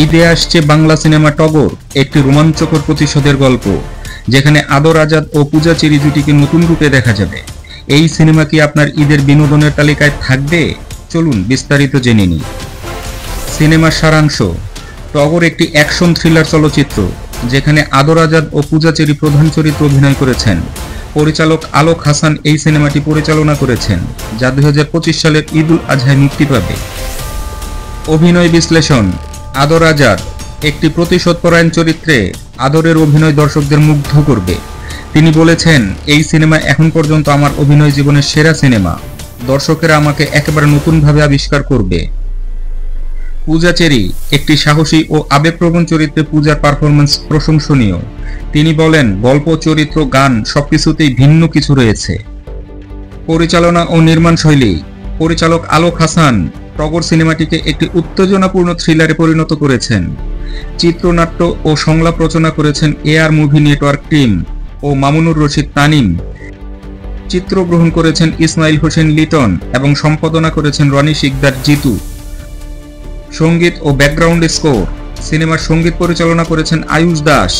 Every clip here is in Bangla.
ঈদে আসছে বাংলা সিনেমা টগর, একটি রোমাঞ্চকর প্রতিশোধের গল্প, যেখানে আদর আজাদ ও পূজা চেরি জুটিকে নতুন রূপে দেখা যাবে। এই সিনেমা কি আপনার ঈদের বিনোদনের তালিকায় থাকবে? চলুন বিস্তারিত জেনে নিই। সিনেমার সারাংশ: টগর একটি অ্যাকশন থ্রিলার চলচ্চিত্র, যেখানে আদর আজাদ ও পূজা চেরি প্রধান চরিত্রে অভিনয় করেছেন। পরিচালক আলোক হাসান এই সিনেমাটি পরিচালনা করেছেন, যা 2025 সালের ঈদ উল আজহায় মুক্তি পাবে। অভিনয় বিশ্লেষণ: আদর আজাদ একটি প্রতিশোধপরায়ণ চরিত্রে আদরের অভিনয় দর্শকদের মুগ্ধ করবে। তিনি বলেছেন, এই সিনেমা এখন পর্যন্ত আমার অভিনয় জীবনের সেরা সিনেমা। দর্শকেরা আমাকে একেবারে নতুনভাবে আবিষ্কার করবে। পূজা চেরি একটি সাহসী ও আবেগপ্রবণ চরিত্রে পূজার পারফরম্যান্স প্রশংসনীয়। তিনি বলেন, গল্প, চরিত্র, গান সবকিছুতেই ভিন্ন কিছু রয়েছে। পরিচালনা ও নির্মাণ শৈলী: পরিচালক আলোক হাসান টগর সিনেমাটিকে একটি উত্তেজনাপূর্ণ থ্রিলারে পরিণত করেছেন। চিত্রনাট্য ও সংলাপ রচনা করেছেন AR মুভি নেটওয়ার্ক টিম ও মামুনুর রশিদ তানিম। চিত্রগ্রহণ করেছেন ইসমাইল হোসেন লিটন এবং সম্পাদনা করেছেন রনি শিকদার জিতু। সঙ্গীত ও ব্যাকগ্রাউন্ড স্কোর: সিনেমার সঙ্গীত পরিচালনা করেছেন আয়ুষ দাস।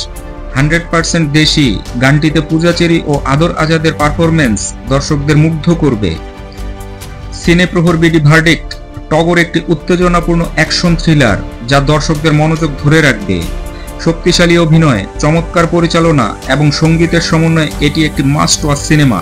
100% দেশি গানটিতে পূজা চেরি ও আদর আজাদের পারফরম্যান্স দর্শকদের মুগ্ধ করবে। সিনে প্রহর বিডি ভার্ডিক্ট: টগর একটি উত্তেজনাপূর্ণ অ্যাকশন থ্রিলার, যা দর্শকদের মনোযোগ ধরে রাখবে। শক্তিশালী অভিনয়, চমৎকার পরিচালনা এবং সঙ্গীতের সমন্বয়ে এটি একটি মাস্ট ওয়াচ সিনেমা।